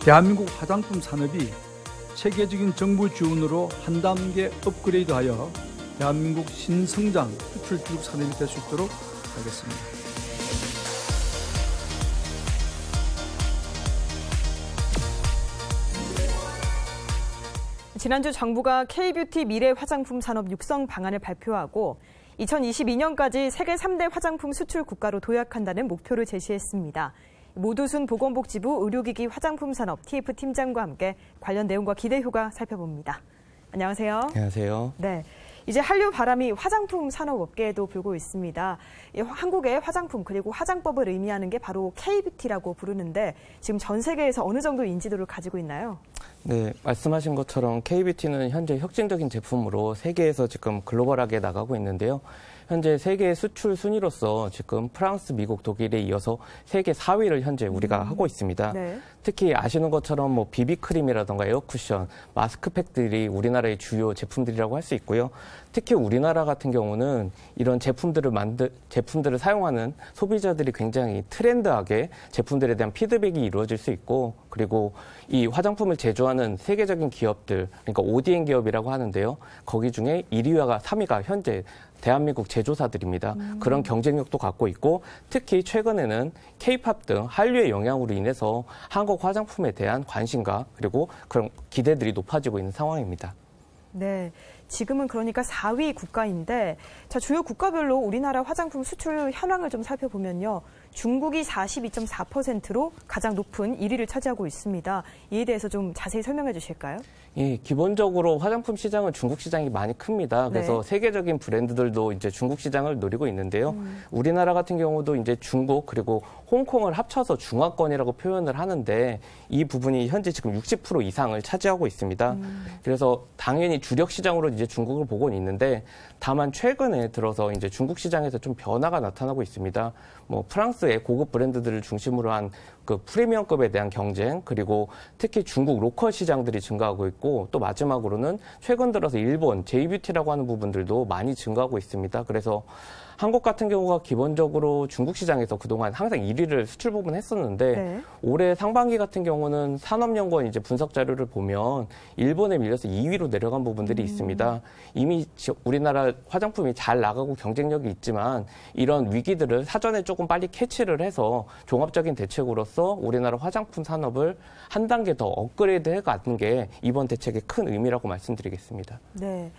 대한민국 화장품 산업이 세계적인 정부 지원으로 한 단계 업그레이드하여 대한민국 신성장 수출 주력 산업이 될 수 있도록 하겠습니다. 지난주 정부가 K-뷰티 미래 화장품 산업 육성 방안을 발표하고 2022년까지 세계 3대 화장품 수출 국가로 도약한다는 목표를 제시했습니다. 모두순 보건복지부 의료기기 화장품 산업 TF 팀장과 함께 관련 내용과 기대 효과 살펴봅니다. 안녕하세요. 안녕하세요. 네. 이제 한류 바람이 화장품 산업 업계에도 불고 있습니다. 한국의 화장품 그리고 화장법을 의미하는 게 바로 K-뷰티라고 부르는데 지금 전 세계에서 어느 정도 인지도를 가지고 있나요? 네, 말씀하신 것처럼 K-뷰티는 현재 혁신적인 제품으로 세계에서 지금 글로벌하게 나가고 있는데요. 현재 세계 수출 순위로서 지금 프랑스, 미국, 독일에 이어서 세계 4위를 현재 우리가 하고 있습니다. 네. 특히 아시는 것처럼 뭐 비비크림이라던가 에어쿠션, 마스크팩들이 우리나라의 주요 제품들이라고 할 수 있고요. 특히 우리나라 같은 경우는 이런 제품들을 사용하는 소비자들이 굉장히 트렌드하게 제품들에 대한 피드백이 이루어질 수 있고, 그리고 이 화장품을 제조하는 세계적인 기업들, 그러니까 ODM 기업이라고 하는데요. 거기 중에 1위와 3위가 현재 대한민국 제조사들입니다. 그런 경쟁력도 갖고 있고, 특히 최근에는 K-팝 등 한류의 영향으로 인해서 한국 화장품에 대한 관심과 그리고 그런 기대들이 높아지고 있는 상황입니다. 네, 지금은 그러니까 4위 국가인데, 자, 주요 국가별로 우리나라 화장품 수출 현황을 좀 살펴보면요. 중국이 42.4%로 가장 높은 1위를 차지하고 있습니다. 이에 대해서 좀 자세히 설명해 주실까요? 예, 기본적으로 화장품 시장은 중국 시장이 많이 큽니다. 그래서 네. 세계적인 브랜드들도 이제 중국 시장을 노리고 있는데요. 우리나라 같은 경우도 이제 중국 그리고 홍콩을 합쳐서 중화권이라고 표현을 하는데, 이 부분이 현재 지금 60% 이상을 차지하고 있습니다. 그래서 당연히 주력 시장으로 이제 중국을 보고 있는데, 다만 최근에 들어서 이제 중국 시장에서 좀 변화가 나타나고 있습니다. 뭐 프랑스의 고급 브랜드들을 중심으로 한 그 프리미엄급에 대한 경쟁, 그리고 특히 중국 로컬 시장들이 증가하고 있고, 또 마지막으로는 최근 들어서 일본 J뷰티라고 하는 부분들도 많이 증가하고 있습니다. 그래서 한국 같은 경우가 기본적으로 중국 시장에서 그동안 항상 1위를 수출 부분 했었는데, 네. 올해 상반기 같은 경우는 산업연구원 이제 분석 자료를 보면 일본에 밀려서 2위로 내려간 부분들이 있습니다. 이미 우리나라 화장품이 잘 나가고 경쟁력이 있지만, 이런 위기들을 사전에 조금 빨리 캐치를 해서 종합적인 대책으로서 우리나라 화장품 산업을 한 단계 더 업그레이드 해가는 게 이번 대책의 큰 의미라고 말씀드리겠습니다. 네.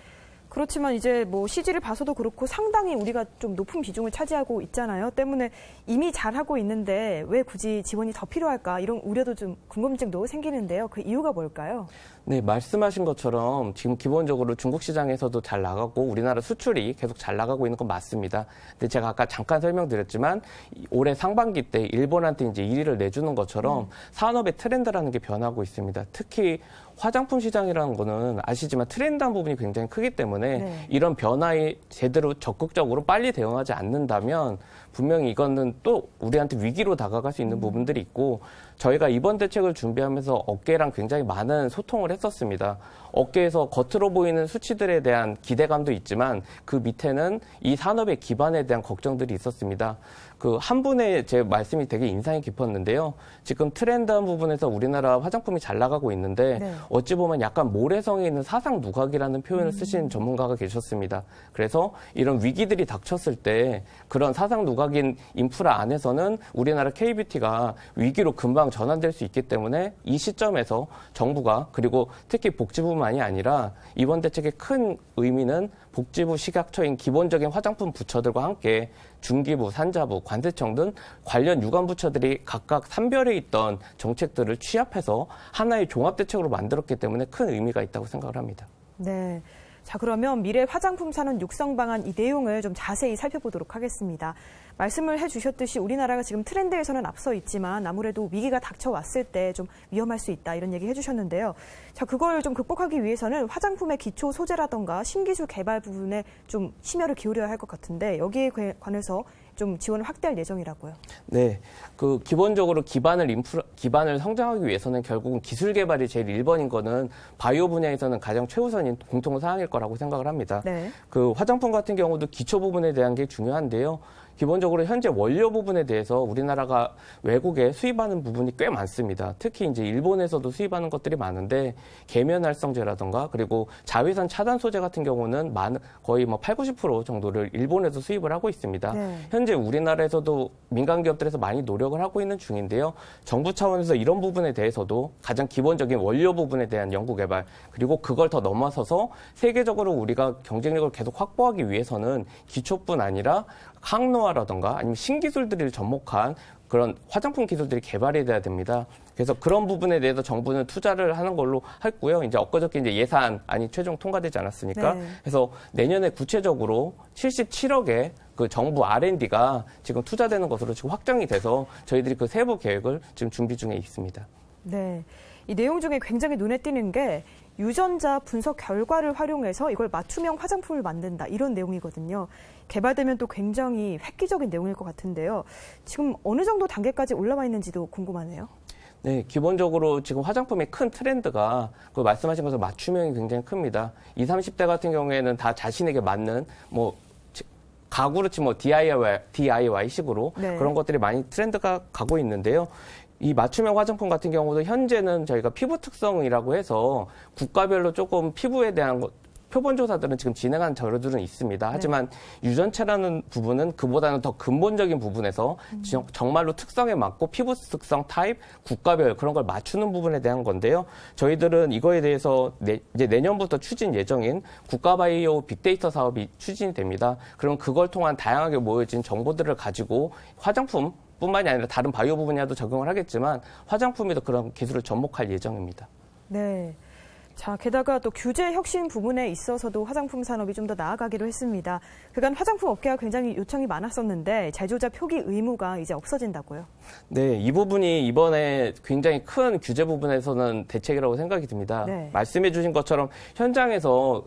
그렇지만 이제 뭐 CG를 봐서도 그렇고 상당히 우리가 좀 높은 비중을 차지하고 있잖아요. 때문에 이미 잘하고 있는데 왜 굳이 지원이 더 필요할까? 이런 우려도 좀 궁금증도 생기는데요. 그 이유가 뭘까요? 네, 말씀하신 것처럼 지금 기본적으로 중국 시장에서도 잘 나가고 우리나라 수출이 계속 잘 나가고 있는 건 맞습니다. 근데 제가 아까 잠깐 설명드렸지만 올해 상반기 때 일본한테 이제 1위를 내주는 것처럼 산업의 트렌드라는 게 변하고 있습니다. 특히 화장품 시장이라는 거는 아시지만 트렌드한 부분이 굉장히 크기 때문에 네. 이런 변화에 제대로 적극적으로 빨리 대응하지 않는다면 분명히 이거는 또 우리한테 위기로 다가갈 수 있는 부분들이 있고, 저희가 이번 대책을 준비하면서 업계랑 굉장히 많은 소통을 했었습니다. 업계에서 겉으로 보이는 수치들에 대한 기대감도 있지만 그 밑에는 이 산업의 기반에 대한 걱정들이 있었습니다. 그 한 분의 제 말씀이 되게 인상이 깊었는데요. 지금 트렌드한 부분에서 우리나라 화장품이 잘 나가고 있는데 네. 어찌 보면 약간 모래성에 있는 사상 누각이라는 표현을 쓰신 전문가가 계셨습니다. 그래서 이런 위기들이 닥쳤을 때 그런 사상 누각인 인프라 안에서는 우리나라 K-뷰티가 위기로 금방 전환될 수 있기 때문에 이 시점에서 정부가, 그리고 특히 복지부만이 아니라 이번 대책의 큰 의미는 복지부 식약처인 기본적인 화장품 부처들과 함께 중기부, 산자부, 관세청 등 관련 유관 부처들이 각각 산별에 있던 정책들을 취합해서 하나의 종합대책으로 만들었기 때문에 큰 의미가 있다고 생각을 합니다. 네. 자, 그러면 미래 화장품 산업 육성 방안 이 내용을 좀 자세히 살펴보도록 하겠습니다. 말씀을 해주셨듯이 우리나라가 지금 트렌드에서는 앞서 있지만 아무래도 위기가 닥쳐왔을 때 좀 위험할 수 있다 이런 얘기 해주셨는데요. 자, 그걸 좀 극복하기 위해서는 화장품의 기초 소재라던가 신기술 개발 부분에 좀 심혈을 기울여야 할 것 같은데 여기에 관해서 좀 지원을 확대할 예정이라고요. 네, 그 기본적으로 기반을 성장하기 위해서는 결국은 기술 개발이 제일 1번인 거는 바이오 분야에서는 가장 최우선인 공통 사항일 거라고 생각을 합니다. 네. 그 화장품 같은 경우도 기초 부분에 대한 게 중요한데요. 기본적으로 현재 원료 부분에 대해서 우리나라가 외국에 수입하는 부분이 꽤 많습니다. 특히 이제 일본에서도 수입하는 것들이 많은데 계면활성제라든가 그리고 자외선 차단 소재 같은 경우는 거의 뭐 80~90% 정도를 일본에서 수입을 하고 있습니다. 네. 현재 우리나라에서도 민간 기업들에서 많이 노력을 하고 있는 중인데요. 정부 차원에서 이런 부분에 대해서도 가장 기본적인 원료 부분에 대한 연구 개발 그리고 그걸 더 넘어서서 세계적으로 우리가 경쟁력을 계속 확보하기 위해서는 기초뿐 아니라 항노화라든가 아니면 신기술들을 접목한 그런 화장품 기술들이 개발이 돼야 됩니다. 그래서 그런 부분에 대해서 정부는 투자를 하는 걸로 했고요. 이제 엊그저께 이제 예산안이 최종 통과되지 않았습니까? 네. 그래서 내년에 구체적으로 77억의 그 정부 R&D가 지금 투자되는 것으로 지금 확정이 돼서 저희들이 그 세부 계획을 지금 준비 중에 있습니다. 네. 이 내용 중에 굉장히 눈에 띄는 게 유전자 분석 결과를 활용해서 이걸 맞춤형 화장품을 만든다. 이런 내용이거든요. 개발되면 또 굉장히 획기적인 내용일 것 같은데요. 지금 어느 정도 단계까지 올라와 있는지도 궁금하네요. 네, 기본적으로 지금 화장품의 큰 트렌드가 그 말씀하신 것처럼 맞춤형이 굉장히 큽니다. 20, 30대 같은 경우에는 다 자신에게 맞는 뭐 가구로 치면 DIY식으로 네. 그런 것들이 많이 트렌드가 가고 있는데요. 이 맞춤형 화장품 같은 경우도 현재는 저희가 피부 특성이라고 해서 국가별로 조금 피부에 대한 표본 조사들은 지금 진행한 자료들은 있습니다. 하지만 네. 유전체라는 부분은 그보다는 더 근본적인 부분에서 정말로 특성에 맞고 피부 특성, 타입, 국가별 그런 걸 맞추는 부분에 대한 건데요. 저희들은 이거에 대해서 이제 내년부터 추진 예정인 국가바이오 빅데이터 사업이 추진이 됩니다. 그럼 그걸 통한 다양하게 모여진 정보들을 가지고 화장품 뿐만이 아니라 다른 바이오 분야도 적용을 하겠지만 화장품에도 그런 기술을 접목할 예정입니다. 네. 자, 게다가 또 규제 혁신 부분에 있어서도 화장품 산업이 좀 더 나아가기로 했습니다. 그간 화장품 업계가 굉장히 요청이 많았었는데 제조자 표기 의무가 이제 없어진다고요? 네, 이 부분이 이번에 굉장히 큰 규제 부분에서는 대책이라고 생각이 듭니다. 네. 말씀해 주신 것처럼 현장에서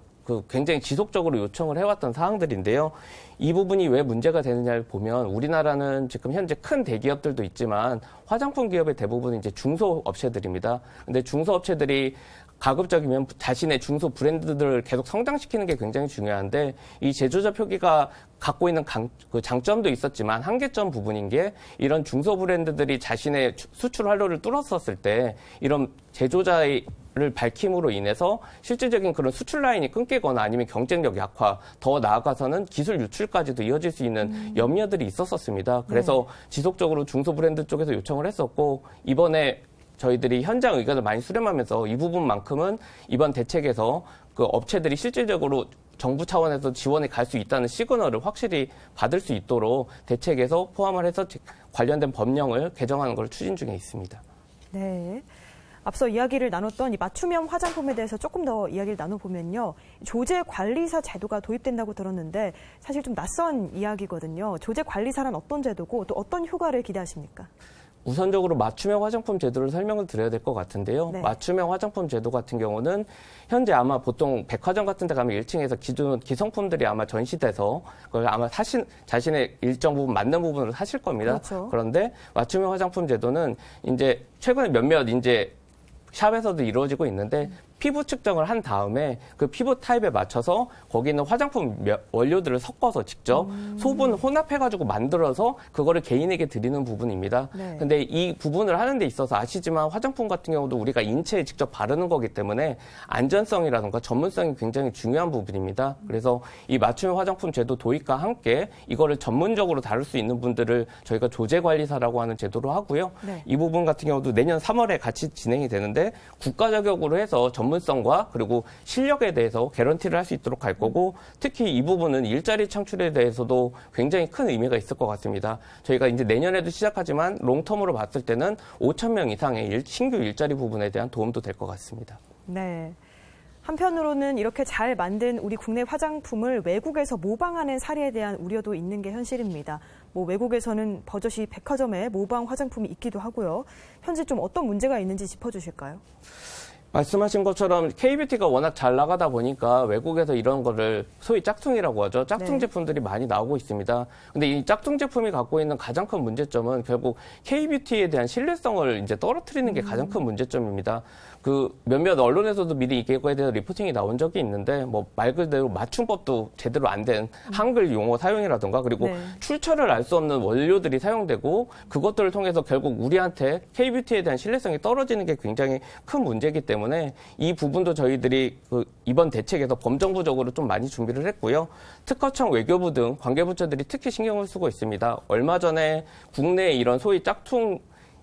굉장히 지속적으로 요청을 해왔던 사항들인데요. 이 부분이 왜 문제가 되느냐를 보면 우리나라는 지금 현재 큰 대기업들도 있지만 화장품 기업의 대부분은 이제 중소업체들입니다. 근데 중소업체들이 가급적이면 자신의 중소 브랜드들을 계속 성장시키는 게 굉장히 중요한데 이 제조자 표기가 갖고 있는 장점도 있었지만 한계점 부분인 게 이런 중소 브랜드들이 자신의 수출 활로를 뚫었었을 때 이런 제조자의 를 밝힘으로 인해서 실질적인 그런 수출 라인이 끊기거나 아니면 경쟁력 약화, 더 나아가서는 기술 유출까지도 이어질 수 있는 염려들이 있었습니다. 그래서 지속적으로 중소 브랜드 쪽에서 요청을 했었고 이번에 저희들이 현장 의견을 많이 수렴하면서 이 부분만큼은 이번 대책에서 그 업체들이 실질적으로 정부 차원에서 지원이 갈 수 있다는 시그널을 확실히 받을 수 있도록 대책에서 포함을 해서 관련된 법령을 개정하는 걸 추진 중에 있습니다. 네. 앞서 이야기를 나눴던 이 맞춤형 화장품에 대해서 조금 더 이야기를 나눠보면요. 조제관리사 제도가 도입된다고 들었는데 사실 좀 낯선 이야기거든요. 조제관리사란 어떤 제도고 또 어떤 효과를 기대하십니까? 우선적으로 맞춤형 화장품 제도를 설명을 드려야 될 것 같은데요. 네. 맞춤형 화장품 제도 같은 경우는 현재 아마 보통 백화점 같은 데 가면 1층에서 기존 기성품들이 아마 전시돼서 그걸 아마 자신의 일정 부분 맞는 부분을 사실 겁니다. 그렇죠. 그런데 맞춤형 화장품 제도는 이제 최근에 몇몇 이제 샵에서도 이루어지고 있는데 피부 측정을 한 다음에 그 피부 타입에 맞춰서 거기 있는 화장품 원료들을 섞어서 직접 소분 혼합해가지고 만들어서 그거를 개인에게 드리는 부분입니다. 네. 근데 이 부분을 하는 데 있어서 아시지만 화장품 같은 경우도 우리가 인체에 직접 바르는 거기 때문에 안전성이라든가 전문성이 굉장히 중요한 부분입니다. 그래서 이 맞춤형 화장품 제도 도입과 함께 이거를 전문적으로 다룰 수 있는 분들을 저희가 조제관리사라고 하는 제도로 하고요. 네. 이 부분 같은 경우도 내년 3월에 같이 진행이 되는데 국가 자격으로 해서 전문성과 그리고 실력에 대해서 개런티를 할 수 있도록 할 거고 특히 이 부분은 일자리 창출에 대해서도 굉장히 큰 의미가 있을 것 같습니다. 저희가 이제 내년에도 시작하지만 롱텀으로 봤을 때는 5,000명 이상의 신규 일자리 부분에 대한 도움도 될 것 같습니다. 네. 한편으로는 이렇게 잘 만든 우리 국내 화장품을 외국에서 모방하는 사례에 대한 우려도 있는 게 현실입니다. 뭐 외국에서는 버젓이 백화점에 모방 화장품이 있기도 하고요. 현재 좀 어떤 문제가 있는지 짚어주실까요? 말씀하신 것처럼 K뷰티가 워낙 잘 나가다 보니까 외국에서 이런 거를 소위 짝퉁이라고 하죠. 짝퉁 네. 제품들이 많이 나오고 있습니다. 근데 이 짝퉁 제품이 갖고 있는 가장 큰 문제점은 결국 K뷰티에 대한 신뢰성을 이제 떨어뜨리는 게 가장 큰 문제점입니다. 그 몇몇 언론에서도 미리 이거에 대해서 리포팅이 나온 적이 있는데 뭐 말 그대로 맞춤법도 제대로 안 된 한글 용어 사용이라든가 그리고 네. 출처를 알 수 없는 원료들이 사용되고 그것들을 통해서 결국 우리한테 K뷰티에 대한 신뢰성이 떨어지는 게 굉장히 큰 문제이기 때문에 이 부분도 저희들이 그 이번 대책에서 범정부적으로 좀 많이 준비를 했고요. 특허청, 외교부 등 관계부처들이 특히 신경을 쓰고 있습니다. 얼마 전에 국내에 이런 소위 짝퉁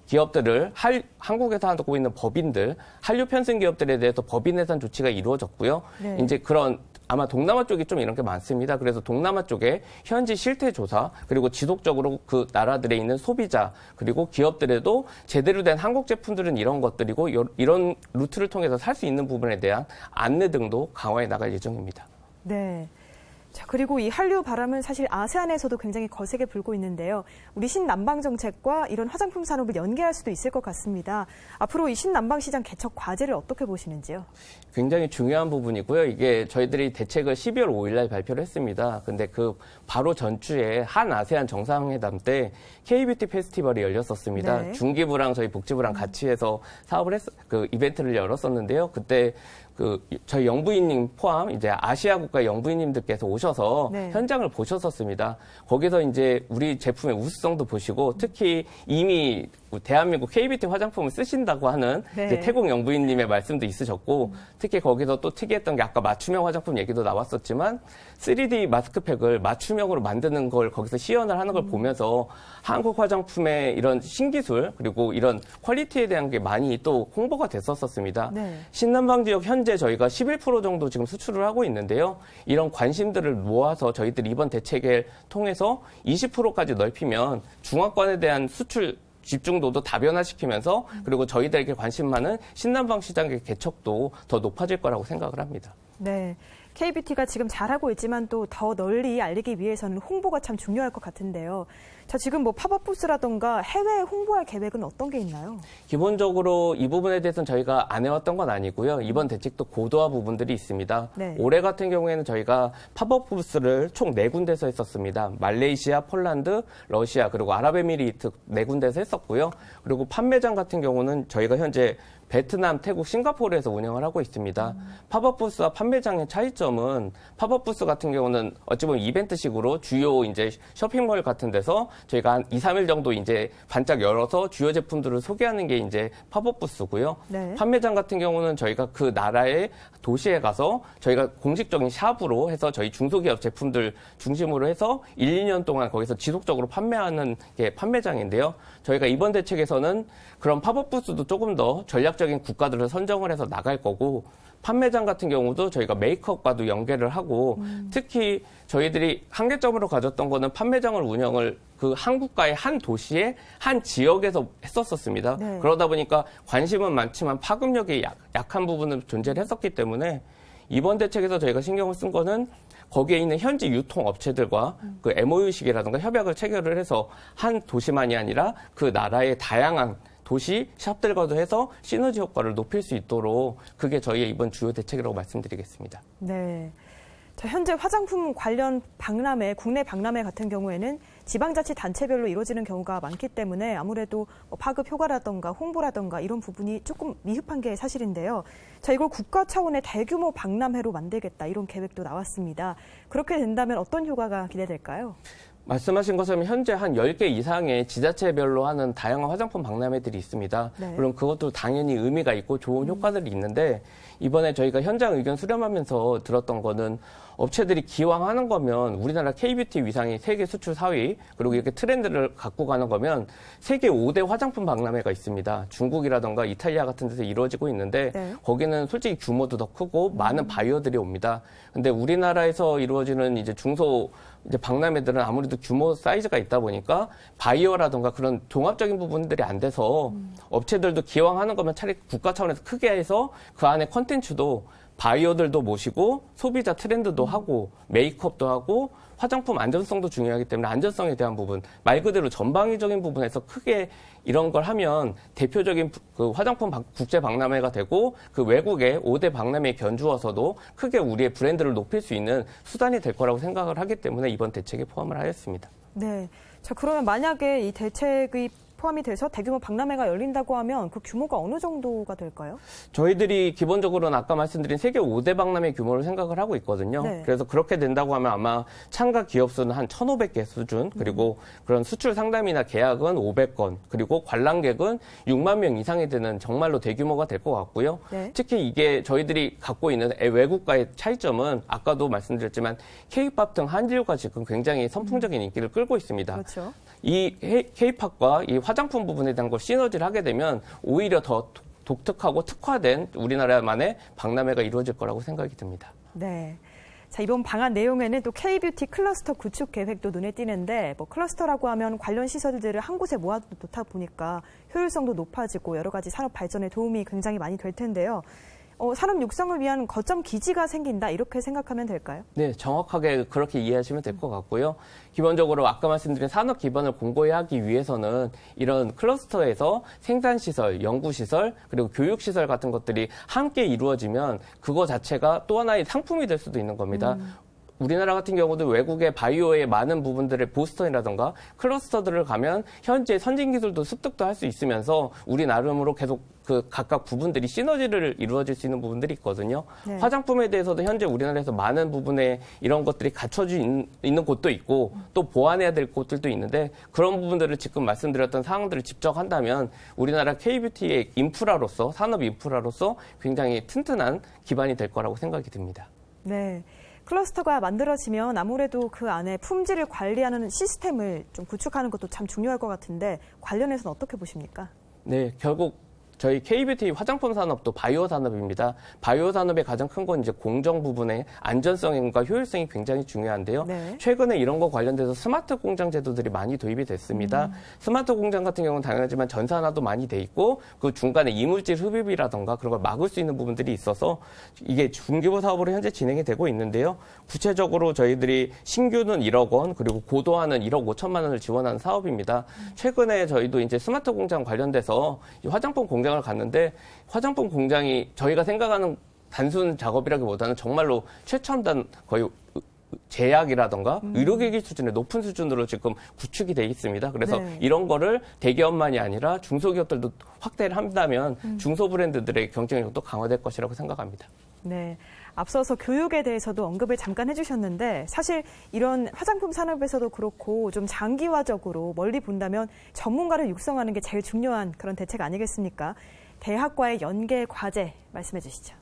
기업들을 한국에서 하고 있는 법인들, 한류 편승 기업들에 대해서 법인 해산 조치가 이루어졌고요. 네. 이제 그런 아마 동남아 쪽이 좀 이런 게 많습니다. 그래서 동남아 쪽에 현지 실태 조사 그리고 지속적으로 그 나라들에 있는 소비자 그리고 기업들에도 제대로 된 한국 제품들은 이런 것들이고 이런 루트를 통해서 살 수 있는 부분에 대한 안내 등도 강화해 나갈 예정입니다. 네. 자, 그리고 이 한류 바람은 사실 아세안에서도 굉장히 거세게 불고 있는데요. 우리 신남방 정책과 이런 화장품 산업을 연계할 수도 있을 것 같습니다. 앞으로 이 신남방 시장 개척 과제를 어떻게 보시는지요? 굉장히 중요한 부분이고요. 이게 저희들이 대책을 12월 5일 날 발표를 했습니다. 근데 그 바로 전주에 한 아세안 정상회담 때 K뷰티 페스티벌이 열렸었습니다. 네. 중기부랑 저희 복지부랑 같이 해서 그 이벤트를 열었었는데요. 그때 저희 영부인님 포함 이제 아시아 국가 영부인님들께서 오셔서 네. 현장을 보셨었습니다. 거기서 이제 우리 제품의 우수성도 보시고 특히 이미 대한민국 K뷰티 화장품을 쓰신다고 하는 네. 이제 태국 영부인님의 말씀도 있으셨고 특히 거기서 또 특이했던 게 아까 맞춤형 화장품 얘기도 나왔었지만 3D 마스크팩을 맞춤형으로 만드는 걸 거기서 시연을 하는 걸 보면서 한국 화장품의 이런 신기술 그리고 이런 퀄리티에 대한 게 많이 또 홍보가 됐었습니다. 네. 신남방 지역 현재 저희가 11% 정도 지금 수출을 하고 있는데요. 이런 관심들을 모아서 저희들이 이번 대책을 통해서 20%까지 넓히면 중화권에 대한 수출 집중도도 다변화시키면서 그리고 저희들에게 관심 많은 신남방 시장의 개척도 더 높아질 거라고 생각을 합니다. 네. K뷰티가 지금 잘하고 있지만 또 더 널리 알리기 위해서는 홍보가 참 중요할 것 같은데요. 자, 지금 뭐 팝업 부스라던가 해외에 홍보할 계획은 어떤 게 있나요? 기본적으로 이 부분에 대해서는 저희가 안 해왔던 건 아니고요. 이번 대책도 고도화 부분들이 있습니다. 네. 올해 같은 경우에는 저희가 팝업 부스를 총 4군데서 했었습니다. 말레이시아, 폴란드, 러시아, 그리고 아랍에미리트 4군데서 했었고요. 그리고 판매장 같은 경우는 저희가 현재 베트남, 태국, 싱가포르에서 운영을 하고 있습니다. 팝업 부스와 판매장의 차이점은 팝업 부스 같은 경우는 어찌 보면 이벤트식으로 주요 이제 쇼핑몰 같은 데서 저희가 한 2, 3일 정도 이제 반짝 열어서 주요 제품들을 소개하는 게 이제 팝업 부스고요. 네. 판매장 같은 경우는 저희가 그 나라의 도시에 가서 저희가 공식적인 샵으로 해서 저희 중소기업 제품들 중심으로 해서 1, 2년 동안 거기서 지속적으로 판매하는 게 판매장인데요. 저희가 이번 대책에서는 그런 팝업 부스도 조금 더 전략적인 국가들을 선정을 해서 나갈 거고 판매장 같은 경우도 저희가 메이크업과도 연계를 하고 특히 저희들이 한계점으로 가졌던 거는 판매장을 운영을 그 한국가의 한 도시의 한 지역에서 했었습니다. 네. 그러다 보니까 관심은 많지만 파급력이 약한 부분은 존재를 했었기 때문에 이번 대책에서 저희가 신경을 쓴 거는 거기에 있는 현지 유통업체들과 그 MOU식이라든가 협약을 체결을 해서 한 도시만이 아니라 그 나라의 다양한 도시, 샵들과도 해서 시너지 효과를 높일 수 있도록 그게 저희의 이번 주요 대책이라고 말씀드리겠습니다. 네. 자, 현재 화장품 관련 박람회, 국내 박람회 같은 경우에는 지방자치단체별로 이루어지는 경우가 많기 때문에 아무래도 파급 효과라던가 홍보라던가 이런 부분이 조금 미흡한 게 사실인데요. 자, 이걸 국가 차원의 대규모 박람회로 만들겠다 이런 계획도 나왔습니다. 그렇게 된다면 어떤 효과가 기대될까요? 말씀하신 것처럼 현재 한 10개 이상의 지자체별로 하는 다양한 화장품 박람회들이 있습니다. 네. 물론 그것도 당연히 의미가 있고 좋은 효과들이 있는데 이번에 저희가 현장 의견 수렴하면서 들었던 거는 업체들이 기왕 하는 거면 우리나라 K뷰티 위상이 세계 수출 4위 그리고 이렇게 트렌드를 갖고 가는 거면 세계 5대 화장품 박람회가 있습니다. 중국이라던가 이탈리아 같은 데서 이루어지고 있는데 네. 거기는 솔직히 규모도 더 크고 많은 바이어들이 옵니다. 근데 우리나라에서 이루어지는 이제 중소 이제 박람회들은 아무래도 규모 사이즈가 있다 보니까 바이어라던가 그런 종합적인 부분들이 안 돼서 업체들도 기왕 하는 거면 차라리 국가 차원에서 크게 해서 그 안에 컨텐츠도 바이어들도 모시고 소비자 트렌드도 하고 메이크업도 하고 화장품 안전성도 중요하기 때문에 안전성에 대한 부분, 말 그대로 전방위적인 부분에서 크게 이런 걸 하면 대표적인 그 화장품 국제 박람회가 되고 그 외국의 5대 박람회에 견주어서도 크게 우리의 브랜드를 높일 수 있는 수단이 될 거라고 생각을 하기 때문에 이번 대책에 포함을 하였습니다. 네. 자, 그러면 만약에 이 대책의 포함이 돼서 대규모 박람회가 열린다고 하면 그 규모가 어느 정도가 될까요? 저희들이 기본적으로는 아까 말씀드린 세계 5대 박람회 규모를 생각을 하고 있거든요. 네. 그래서 그렇게 된다고 하면 아마 참가 기업 수는 한 1,500개 수준, 그리고 그런 수출 상담이나 계약은 500건, 그리고 관람객은 6만 명 이상이 되는 정말로 대규모가 될 것 같고요. 네. 특히 이게 저희들이 갖고 있는 외국과의 차이점은 아까도 말씀드렸지만 K-팝 등 한류가 지금 굉장히 선풍적인 인기를 끌고 있습니다. 그렇죠. 이 K-팝과 이 화장품 부분에 대한 걸 시너지를 하게 되면 오히려 더 독특하고 특화된 우리나라만의 박람회가 이루어질 거라고 생각이 듭니다. 네. 자, 이번 방안 내용에는 또 K-뷰티 클러스터 구축 계획도 눈에 띄는데 뭐 클러스터라고 하면 관련 시설들을 한 곳에 모아놓다 보니까 효율성도 높아지고 여러 가지 산업 발전에 도움이 굉장히 많이 될 텐데요. 산업 육성을 위한 거점 기지가 생긴다 이렇게 생각하면 될까요? 네, 정확하게 그렇게 이해하시면 될 것 같고요. 기본적으로 아까 말씀드린 산업 기반을 공고히 하기 위해서는 이런 클러스터에서 생산시설, 연구시설, 그리고 교육시설 같은 것들이 함께 이루어지면 그거 자체가 또 하나의 상품이 될 수도 있는 겁니다. 우리나라 같은 경우도 외국의 바이오의 많은 부분들의 보스턴이라던가 클러스터들을 가면 현재 선진 기술도 습득도 할 수 있으면서 우리 나름으로 계속 그 각각 부분들이 시너지를 이루어질 수 있는 부분들이 있거든요. 네. 화장품에 대해서도 현재 우리나라에서 많은 부분에 이런 것들이 갖춰져 있는 곳도 있고 또 보완해야 될 곳들도 있는데 그런 부분들을 지금 말씀드렸던 사항들을 집적한다면 우리나라 K-뷰티의 인프라로서 산업 인프라로서 굉장히 튼튼한 기반이 될 거라고 생각이 듭니다. 네. 클러스터가 만들어지면 아무래도 그 안에 품질을 관리하는 시스템을 좀 구축하는 것도 참 중요할 것 같은데 관련해서는 어떻게 보십니까? 네, 결국 저희 K-뷰티 화장품 산업도 바이오 산업입니다. 바이오 산업의 가장 큰 건 이제 공정 부분의 안전성과 효율성이 굉장히 중요한데요. 네. 최근에 이런 거 관련돼서 스마트 공장 제도들이 많이 도입이 됐습니다. 스마트 공장 같은 경우는 당연하지만 전산화도 많이 돼 있고 그 중간에 이물질 흡입이라던가 그런 걸 막을 수 있는 부분들이 있어서 이게 중규모 사업으로 현재 진행이 되고 있는데요. 구체적으로 저희들이 신규는 1억 원 그리고 고도화는 1억 5천만 원을 지원하는 사업입니다. 최근에 저희도 이제 스마트 공장 관련돼서 이 화장품 공장 을 갔는데 화장품 공장이 저희가 생각하는 단순 작업이라기보다는 정말로 최첨단 거의 제약이라던가 의료기기 수준의 높은 수준으로 지금 구축이 돼 있습니다. 그래서 네. 이런 거를 대기업만이 아니라 중소기업들도 확대를 한다면 중소브랜드들의 경쟁력도 강화될 것이라고 생각합니다. 네. 앞서서 교육에 대해서도 언급을 잠깐 해주셨는데 사실 이런 화장품 산업에서도 그렇고 좀 장기화적으로 멀리 본다면 전문가를 육성하는 게 제일 중요한 그런 대책 아니겠습니까? 대학과의 연계 과제 말씀해 주시죠.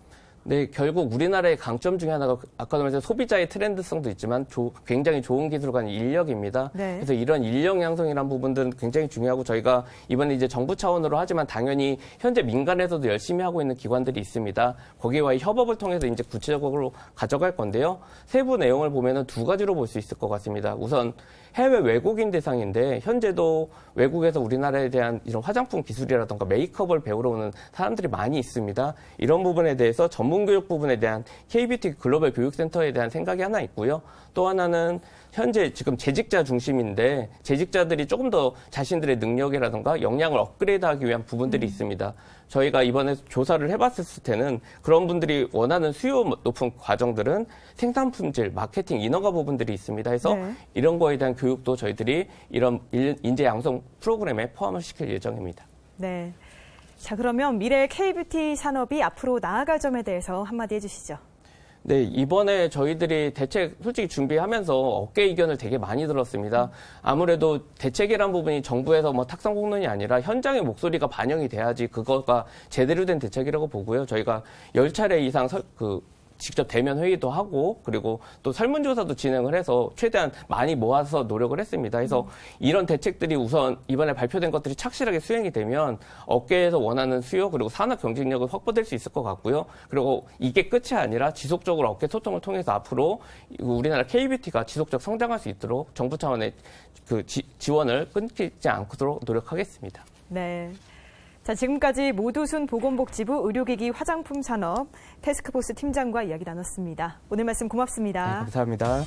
네, 결국 우리나라의 강점 중에 하나가 아까도 말했던 소비자의 트렌드성도 있지만 굉장히 좋은 기술과 인력입니다. 네. 그래서 이런 인력 양성이라는 부분들은 굉장히 중요하고 저희가 이번에 이제 정부 차원으로 하지만 당연히 현재 민간에서도 열심히 하고 있는 기관들이 있습니다. 거기와의 협업을 통해서 이제 구체적으로 가져갈 건데요. 세부 내용을 보면은 두 가지로 볼 수 있을 것 같습니다. 우선 해외 외국인 대상인데 현재도 외국에서 우리나라에 대한 이런 화장품 기술이라던가 메이크업을 배우러 오는 사람들이 많이 있습니다. 이런 부분에 대해서 전문교육 부분에 대한 K-뷰티 글로벌 교육센터에 대한 생각이 하나 있고요. 또 하나는 현재 지금 재직자 중심인데 재직자들이 조금 더 자신들의 능력이라던가 역량을 업그레이드하기 위한 부분들이 있습니다. 저희가 이번에 조사를 해봤을 때는 그런 분들이 원하는 수요 높은 과정들은 생산 품질, 마케팅, 인허가 부분들이 있습니다. 해서 네. 이런 거에 대한 교육도 저희들이 이런 인재 양성 프로그램에 포함을 시킬 예정입니다. 네. 자, 그러면 미래 K-뷰티 산업이 앞으로 나아갈 점에 대해서 한마디 해주시죠. 네, 이번에 저희들이 대책 솔직히 준비하면서 업계 의견을 되게 많이 들었습니다. 아무래도 대책이란 부분이 정부에서 뭐 탁상 공론이 아니라 현장의 목소리가 반영이 돼야지 그거가 제대로 된 대책이라고 보고요. 저희가 10차례 이상 직접 대면 회의도 하고 그리고 또 설문조사도 진행을 해서 최대한 많이 모아서 노력을 했습니다. 그래서 이런 대책들이 우선 이번에 발표된 것들이 착실하게 수행이 되면 업계에서 원하는 수요 그리고 산업 경쟁력은 확보될 수 있을 것 같고요. 그리고 이게 끝이 아니라 지속적으로 업계 소통을 통해서 앞으로 우리나라 K-뷰티가 지속적 성장할 수 있도록 정부 차원의 지원을 끊기지 않도록 노력하겠습니다. 네. 자, 지금까지 모두순 보건복지부 의료기기 화장품 산업 태스크포스 팀장과 이야기 나눴습니다. 오늘 말씀 고맙습니다. 네, 감사합니다.